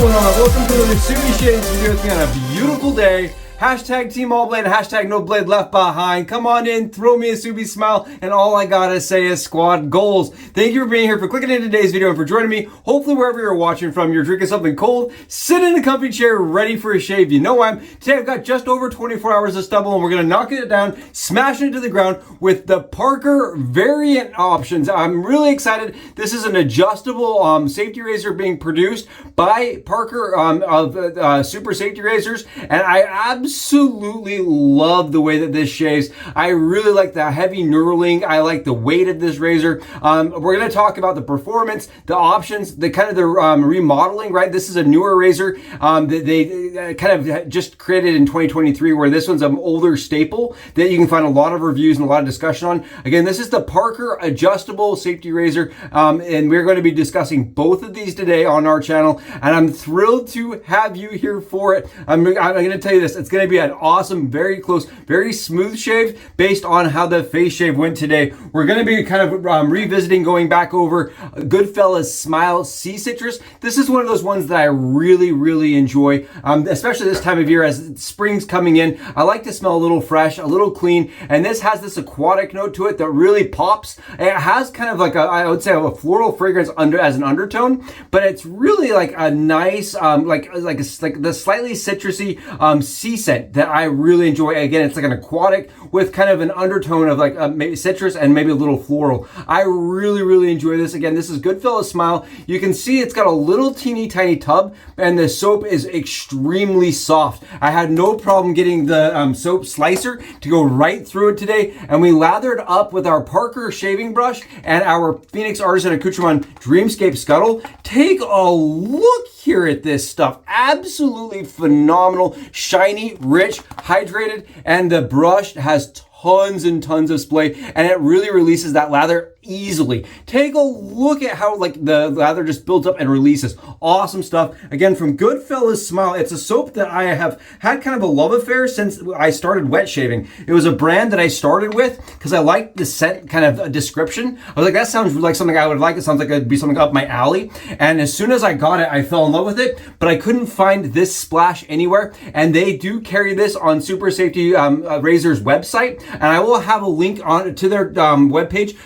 going on? Welcome to the Subi Shades video with me on a beautiful day. Hashtag Teamallblade, hashtag Nobladeleftbehind. Come on in, throw me a Subi smile, and all I gotta say is squad goals. Thank you for being here, for clicking in today's video, and for joining me. Hopefully wherever you're watching from, you're drinking something cold, sitting in a comfy chair, ready for a shave. You know why? Today I've got just over 24 hours of stubble, and we're gonna knock it down, smash it into the ground with the Parker variant options. I'm really excited. This is an adjustable safety razor being produced by Parker of Super Safety Razors, and I absolutely love the way that this shaves. I really like the heavy knurling. I like the weight of this razor. We're going to talk about the performance, the options, the kind of the remodeling, right? This is a newer razor that they kind of just created in 2023, where this one's an older staple that you can find a lot of reviews and a lot of discussion on. Again, this is the Parker adjustable safety razor, and we're going to be discussing both of these today on our channel, and I'm thrilled to have you here for it. I'm going to tell you this. It's going to be an awesome, very close, very smooth shave based on how the face shave went today. We're going to be kind of revisiting, going back over Goodfellas Smile Sea Citrus. This is one of those ones that I really enjoy, especially this time of year as spring's coming in. I like to smell a little fresh, a little clean, and this has this aquatic note to it that really pops. It has kind of like I would say a floral fragrance as an undertone, but it's really like a nice like the slightly citrusy sea scent that I really enjoy. Again, it's like an aquatic with kind of an undertone of like maybe citrus and maybe a little floral. I really enjoy this. Again, this is Goodfellas Smile. You can see it's got a little teeny tiny tub, and the soap is extremely soft. I had no problem getting the soap slicer to go right through it today, and we lathered up with our Parker shaving brush and our Phoenix Artisan Accoutrement Dreamscape Scuttle. Take a look here at this stuff. Absolutely phenomenal, shiny, rich, hydrated, and the brush has tons and tons of splay, and it really releases that lather easily. Take a look at how like the lather just builds up and releases. Awesome stuff. Again, from Goodfellas Smile. It's a soap that I have had kind of a love affair since I started wet shaving. It was a brand that I started with because I liked the scent kind of description. I was like, that sounds like something I would like. It sounds like it'd be something up my alley. And as soon as I got it, I fell in love with it, but I couldn't find this splash anywhere. And they do carry this on Super Safety Razor's website, and I will have a link on to their webpage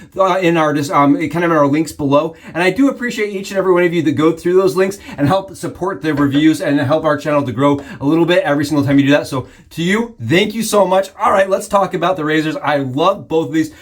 in our kind of in our links below. And I do appreciate each and every one of you that go through those links and help support the reviews and help our channel to grow a little bit every single time you do that. So to you, thank you so much. All right, let's talk about the razors. I love both of these.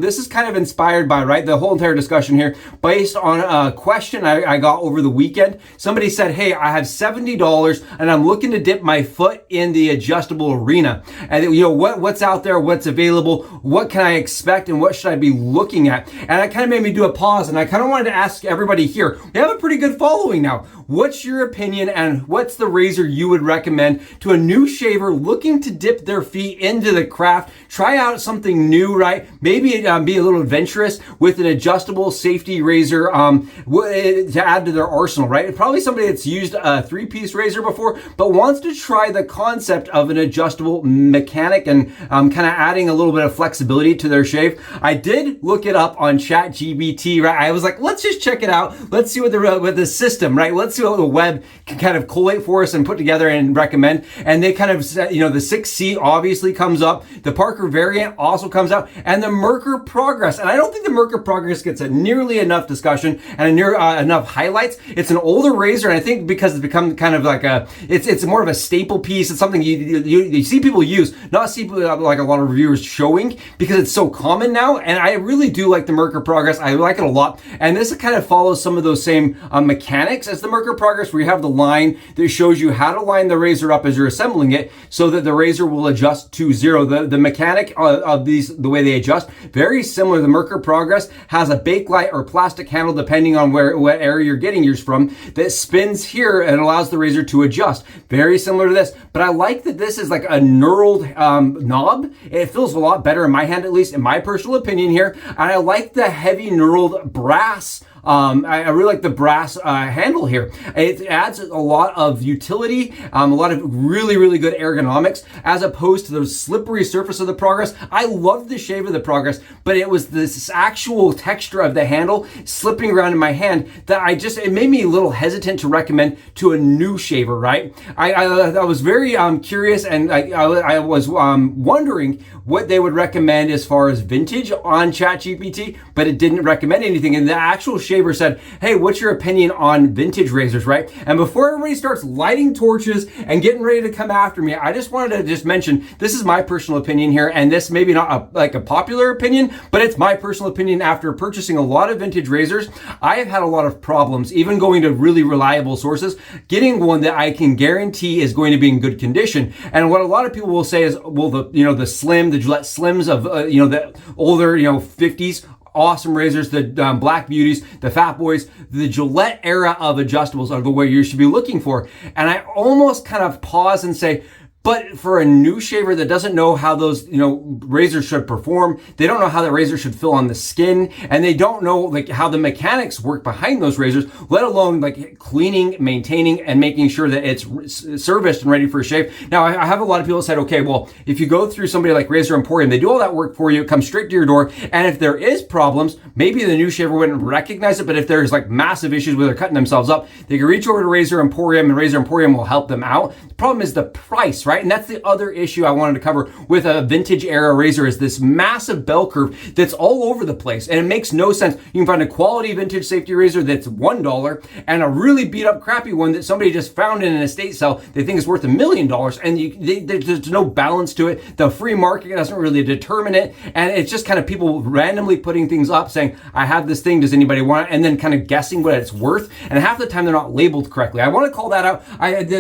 This is kind of inspired by, right, the whole entire discussion here based on a question I got over the weekend. Somebody said, hey, I have $70 and I'm looking to dip my foot in the adjustable arena. And you know, what's out there, what's available, what can I expect, and what should I be looking at? And that kind of made me do a pause, and I kind of wanted to ask everybody here. We have a pretty good following now. What's your opinion, and what's the razor you would recommend to a new shaver looking to dip their feet into the craft, try out something new, right? Maybe be a little adventurous with an adjustable safety razor to add to their arsenal, right? Probably somebody that's used a 3-piece razor before, but wants to try the concept of an adjustable mechanic and kind of adding a little bit of flexibility to their shave. I did look it up on ChatGPT, right? I was like, let's just check it out. Let's see what the system, right? Let's see what the web can kind of collate for us and put together and recommend. And they kind of said, you know, the 6C obviously comes up. The Parker variant also comes out, and the Merkur Progress. And I don't think the Merkur Progress gets nearly enough discussion and enough highlights. It's an older razor, and I think because it's become kind of like it's more of a staple piece. It's something you see people use, not see people like a lot of reviewers showing, because it's so common now. And I really do like the Merkur Progress. I like it a lot. And this kind of follows some of those same mechanics as the Merkur Progress, where you have the line that shows you how to line the razor up as you're assembling it so that the razor will adjust to 0. The mechanic of these, the way they adjust, very similar. The Merkur Progress has a Bakelite or plastic handle, depending on what area you're getting yours from, that spins here and allows the razor to adjust. Very similar to this, but I like that this is like a knurled knob. It feels a lot better in my hand, at least in my personal opinion here. And I like the heavy knurled brass I really like the brass handle here. It adds a lot of utility, a lot of really, really good ergonomics, as opposed to the slippery surface of the Progress. I love the shape of the Progress, but it was this actual texture of the handle slipping around in my hand that it made me a little hesitant to recommend to a new shaver, right? I was very curious, and I was wondering what they would recommend as far as vintage on ChatGPT, but it didn't recommend anything. And the actual shaver said, hey, what's your opinion on vintage razors, right? And before everybody starts lighting torches and getting ready to come after me, I just wanted to mention, this is my personal opinion here, and this maybe not a popular opinion, but it's my personal opinion. After purchasing a lot of vintage razors, I have had a lot of problems, even going to really reliable sources, getting one that I can guarantee is going to be in good condition. And what a lot of people will say is, well, the Gillette Slims of the older 50s, awesome razors, the Black Beauties, the Fat Boys, the Gillette era of adjustables are the way you should be looking for. And I almost kind of pause and say, but for a new shaver that doesn't know how those, razors should perform, they don't know how the razor should feel on the skin, and they don't know how the mechanics work behind those razors, let alone cleaning, maintaining, and making sure that it's serviced and ready for a shave. Now, I have a lot of people that said, okay, well, if you go through somebody like Razor Emporium, they do all that work for you, it comes straight to your door, and if there is problems, maybe the new shaver wouldn't recognize it, but if there's massive issues where they're cutting themselves up, they can reach over to Razor Emporium, and Razor Emporium will help them out. The problem is the price, right? And that's the other issue I wanted to cover with a vintage era razor, is this massive bell curve that's all over the place, and it makes no sense. You can find a quality vintage safety razor that's $1 and a really beat up crappy one that somebody just found in an estate sale they think is worth $1 million, and there's no balance to it. The free market doesn't really determine it, and it's just kind of people randomly putting things up saying, I have this thing, does anybody want it? And then kind of guessing what it's worth, and half the time they're not labeled correctly. I want to call that out.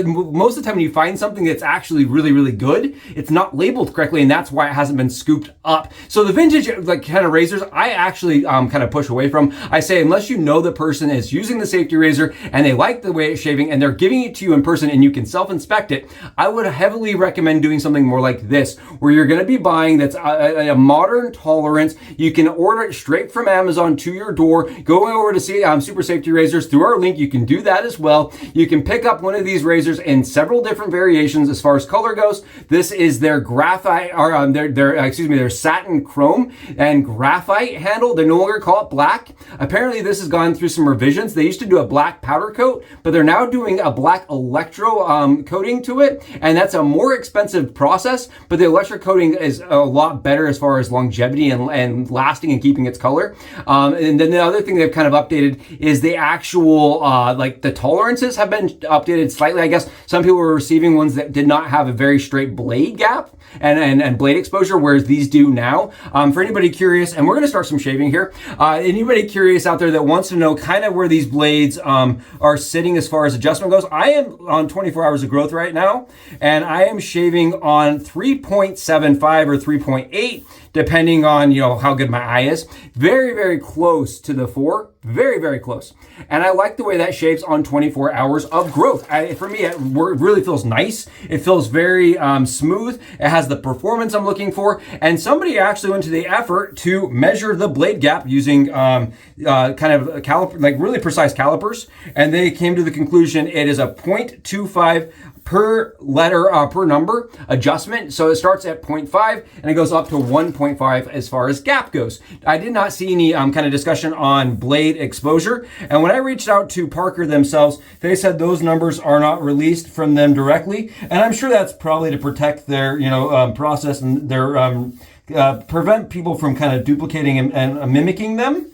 Most of the time when you find something that's actually really, really good, it's not labeled correctly, and that's why it hasn't been scooped up. So the vintage kind of razors, I actually kind of push away from. I say, unless you know the person is using the safety razor and they like the way it's shaving and they're giving it to you in person and you can self-inspect it, I would heavily recommend doing something more like this, where you're going to be buying that's a modern tolerance. You can order it straight from Amazon to your door. Go over to see Super Safety Razors through our link. You can do that as well. You can pick up one of these razors in several different variations as far as color goes. This is their graphite, or their satin chrome and graphite handle. They no longer call it black. Apparently this has gone through some revisions. They used to do a black powder coat, but they're now doing a black electro coating to it, and that's a more expensive process, but the electro coating is a lot better as far as longevity and lasting and keeping its color. And then the other thing they've kind of updated is the actual the tolerances have been updated slightly. I guess some people were receiving ones that did not have a very straight blade gap and blade exposure, whereas these do now. For anybody curious, and we're going to start some shaving here, anybody curious out there that wants to know kind of where these blades are sitting as far as adjustment goes, I am on 24 hours of growth right now, and I am shaving on 3.75 or 3.8, depending on how good my eye is. Very, very close to the 4. Very, very close. And I like the way that shaves on 24 hours of growth. For me, it really feels nice. It feels very smooth. It has the performance I'm looking for. And somebody actually went to the effort to measure the blade gap using kind of caliper, really precise calipers. And they came to the conclusion it is a 0.25 per letter, per number adjustment. So it starts at 0.5 and it goes up to 1.5 as far as gap goes. I did not see any kind of discussion on blade exposure. And when I reached out to Parker themselves, they said those numbers are not released from them directly. And I'm sure that's probably to protect their, process and their, prevent people from kind of duplicating and mimicking them.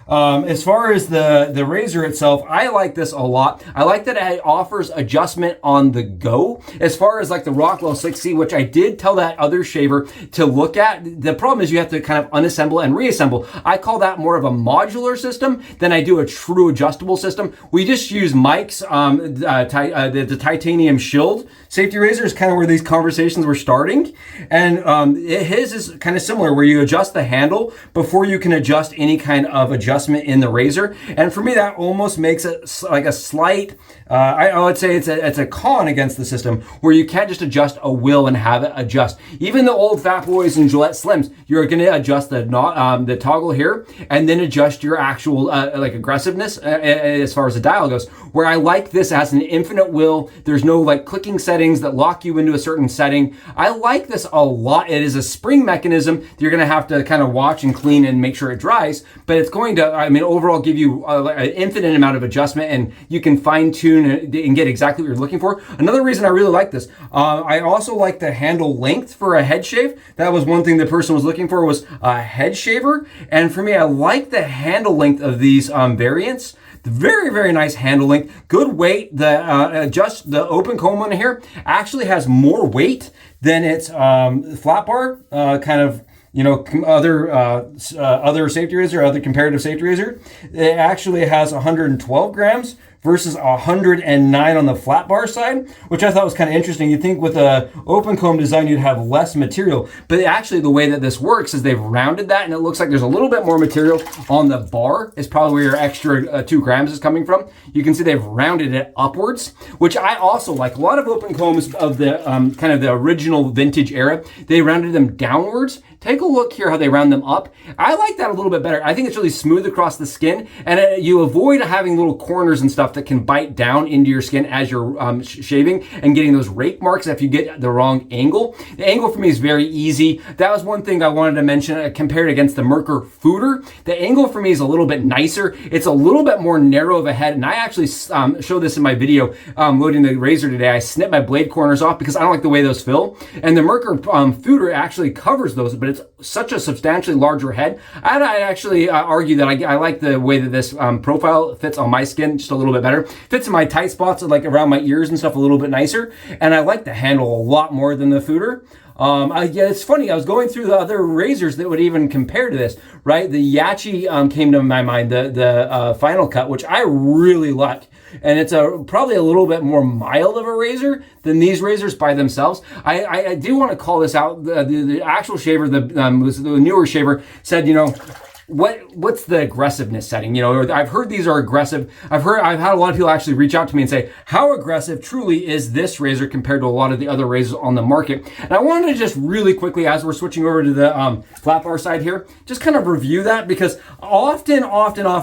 As far as the razor itself, I like this a lot. I like that it offers adjustment on the go. As far as the Rockwell 6C, which I did tell that other shaver to look at, the problem is you have to kind of unassemble and reassemble. I call that more of a modular system than I do a true adjustable system. We just use Mike's, the titanium shield safety razor is kind of where these conversations were starting. And his is kind of similar, where you adjust the handle before you can adjust any kind of adjustment in the razor. And for me, that almost makes it like a slight I would say it's a con against the system where you can't just adjust a wheel and have it adjust. Even the old Fat Boys and Gillette Slims, you're going to adjust the toggle here and then adjust your actual like aggressiveness as far as the dial goes. Where I like this, it has an infinite wheel. There's no like clicking settings that lock you into a certain setting. I like this a lot. It is a spring mechanism that you're going to have to kind of watch and clean and make sure it dries, but it's going to, I mean, overall give you an infinite amount of adjustment, and you can fine tune and get exactly what you're looking for. Another reason I really like this, I also like the handle length for a head shave. That was one thing the person was looking for, was a head shaver. And for me, I like the handle length of these variants. Very, very nice handle length, good weight. Just the open comb on here actually has more weight than its flat bar, kind of, you know, other safety razor, other comparative safety razor. It actually has 112 grams versus 109 on the flat bar side, which I thought was kind of interesting. You'd think with a open comb design, you'd have less material, but actually the way that this works is they've rounded that, and it looks like there's a little bit more material on the bar. Is probably where your extra 2 grams is coming from. You can see they've rounded it upwards, which I also like. A lot of open combs of the kind of the original vintage era, they rounded them downwards. Take a look here how they round them up. I like that a little bit better. I think it's really smooth across the skin, and you avoid having little corners and stuff that can bite down into your skin as you're shaving and getting those rake marks if you get the wrong angle. The angle for me is very easy. That was one thing I wanted to mention compared against the Merkur Fooder. The angle for me is a little bit nicer. It's a little bit more narrow of a head, and I actually showed this in my video loading the razor today. I snipped my blade corners off because I don't like the way those feel, and the Merkur Fooder actually covers those, but it's such a substantially larger head. I'd actually argue that I like the way that this profile fits on my skin just a little bit better. Fits in my tight spots, like around my ears and stuff, a little bit nicer. And I like the handle a lot more than the Fooder. Yeah, it's funny. I was going through the other razors that would even compare to this, right? The YATES came to my mind, the Final Cut, which I really like. And it's probably a little bit more mild of a razor than these razors by themselves. I do want to call this out. The actual shaver, the newer shaver, said, you know, what's the aggressiveness setting? You know, I've heard these are aggressive. I've had a lot of people actually reach out to me and say, how aggressive truly is this razor compared to a lot of the other razors on the market? And I wanted to just really quickly, as we're switching over to the flat bar side here, just kind of review that, because often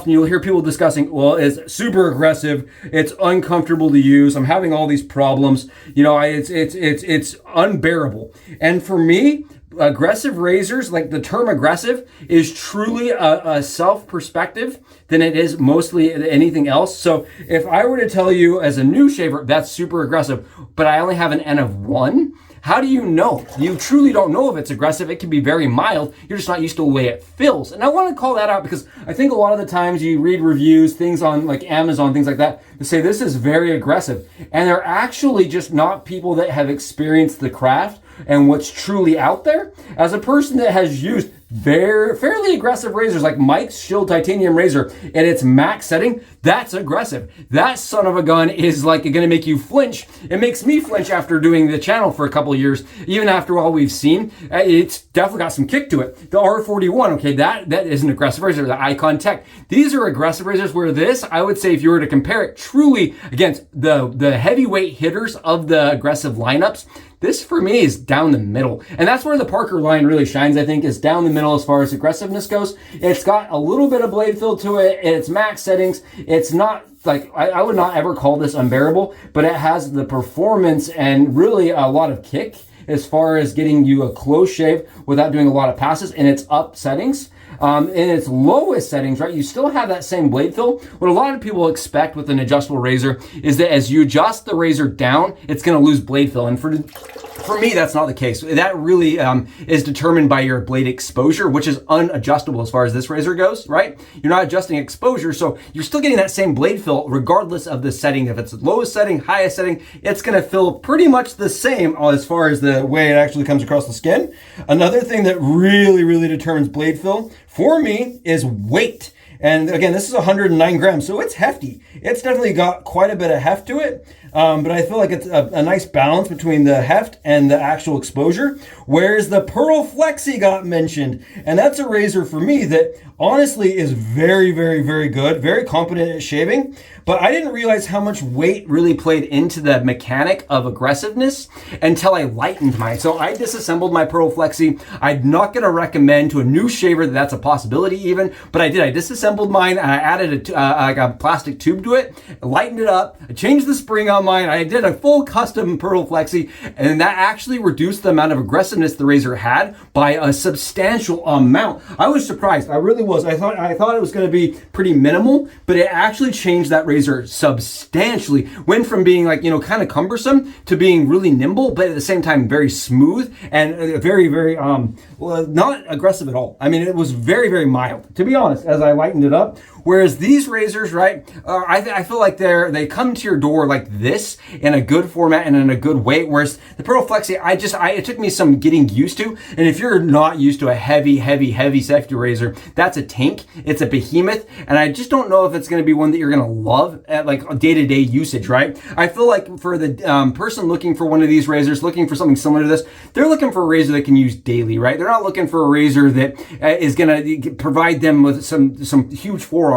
you'll hear people discussing, well, it's super aggressive, it's uncomfortable to use, I'm having all these problems, you know, it's unbearable. And for me, aggressive razors, like the term aggressive, is truly a self-perspective than it is mostly anything else. So if I were to tell you as a new shaver, that's super aggressive, but I only have an N of 1, how do you know? You truly don't know if it's aggressive. It can be very mild. You're just not used to the way it feels. And I want to call that out because I think a lot of the times you read reviews, things on like Amazon, things like that, that say this is very aggressive. And they're actually just not people that have experienced the craft and what's truly out there. As a person that has used fairly aggressive razors like Mike's Shield Titanium razor at its max setting, that's aggressive. That son of a gun is like going to make you flinch. It makes me flinch after doing the channel for a couple of years, even after all we've seen. It's definitely got some kick to it. The R41, okay, that is an aggressive razor. The Icon Tech, these are aggressive razors, where this, I would say if you were to compare it truly against the heavyweight hitters of the aggressive lineups, this for me is down the middle. And that's where the Parker line really shines, I think, is down the middle as far as aggressiveness goes. It's got a little bit of blade fill to it, and its max settings. It's not like, I would not ever call this unbearable, but it has the performance and really a lot of kick as far as getting you a close shave without doing a lot of passes in its up settings. In its lowest settings, right, you still have that same blade fill. What a lot of people expect with an adjustable razor is that as you adjust the razor down, it's going to lose blade fill. And for me, that's not the case. That really is determined by your blade exposure, which is unadjustable as far as this razor goes, right? You're not adjusting exposure, so you're still getting that same blade fill regardless of the setting. If it's the lowest setting, highest setting, it's going to feel pretty much the same as far as the way it actually comes across the skin. Another thing that really determines blade fill for me is weight. And again, this is 109 grams, so it's hefty. It's definitely got quite a bit of heft to it. But I feel like it's a nice balance between the heft and the actual exposure. Whereas the Pearl Flexi got mentioned, and that's a razor for me that honestly is very, very, very good, very competent at shaving. But I didn't realize how much weight really played into the mechanic of aggressiveness until I lightened mine. So I disassembled my Pearl Flexi. I'm not going to recommend to a new shaver that that's a possibility even, but I did. I disassembled mine and I added like a plastic tube to it, lightened it up, I changed the spring on mine. I did a full custom Pearl Flexi, and that actually reduced the amount of aggressiveness the razor had by a substantial amount. I was surprised. I really was. I thought it was going to be pretty minimal, but it actually changed that razor substantially. Went from being like, kind of cumbersome to being really nimble, but at the same time very smooth and very, very not aggressive at all. I mean, it was very, very mild, to be honest, as I lightened it up. Whereas these razors, right, I feel like they come to your door like this in a good format and in a good weight. Whereas the Pearl Flexi, it took me some getting used to. And if you're not used to a heavy, heavy, heavy safety razor, that's a tank. It's a behemoth. And I just don't know if it's going to be one that you're going to love at like day-to-day usage, right? I feel like for the person looking for one of these razors, looking for something similar to this, they're looking for a razor they can use daily, right? They're not looking for a razor that is going to provide them with some huge forearms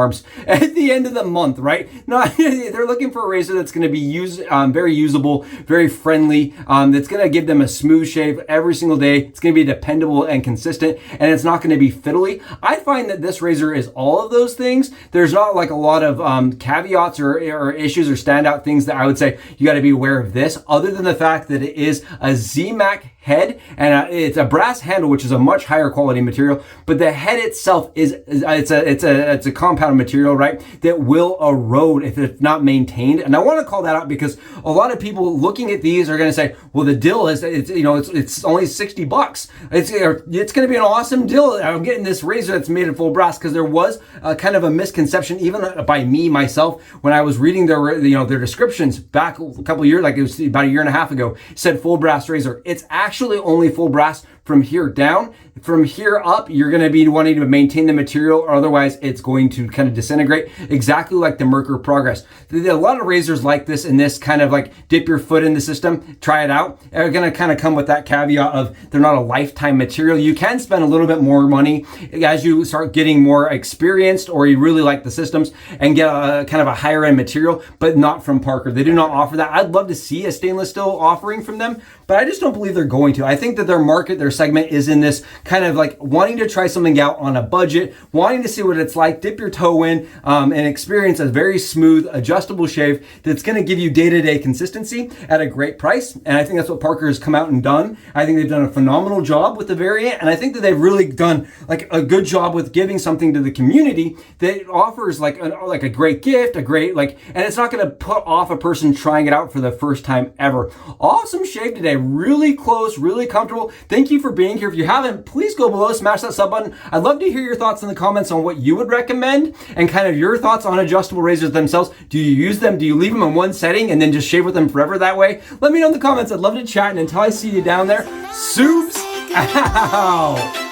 at the end of the month, right? No, they're looking for a razor that's going to be very usable, very friendly, that's going to give them a smooth shave every single day. It's going to be dependable and consistent, and it's not going to be fiddly. I find that this razor is all of those things. There's not like a lot of caveats or issues or standout things that I would say you got to be aware of this, other than the fact that it is a ZMAC head, and it's a brass handle, which is a much higher quality material, but the head itself it's a compound material, right, that will erode if it's not maintained. And I want to call that out because a lot of people looking at these are going to say, well, the deal is it's only $60. It's going to be an awesome deal. I'm getting this razor that's made of full brass, because there was kind of a misconception even by me myself when I was reading their descriptions back a couple of years, like it was about a year and a half ago, it said full brass razor. It's actually only full brass from here down. From here up, you're going to be wanting to maintain the material, or otherwise it's going to kind of disintegrate, exactly like the Merkur Progress. A lot of razors like this, and this kind of like dip your foot in the system, try it out, are going to kind of come with that caveat of they're not a lifetime material. You can spend a little bit more money as you start getting more experienced, or you really like the systems, and get a kind of a higher end material, but not from Parker. They do not offer that. I'd love to see a stainless steel offering from them, but I just don't believe they're going to. I think that their market, their segment is in this kind of like wanting to try something out on a budget, wanting to see what it's like, dip your toe in, and experience a very smooth, adjustable shave that's going to give you day-to-day consistency at a great price. And I think that's what Parker has come out and done. I think they've done a phenomenal job with the variant, and I think that they've really done like a good job with giving something to the community that offers like a great gift, and it's not going to put off a person trying it out for the first time ever. Awesome shave today, really close, really comfortable. Thank you for being here. If you haven't, please go below, smash that sub button. I'd love to hear your thoughts in the comments on what you would recommend and kind of your thoughts on adjustable razors themselves. Do you use them? Do you leave them in one setting and then just shave with them forever that way? Let me know in the comments. I'd love to chat, and until I see you down there, soups out.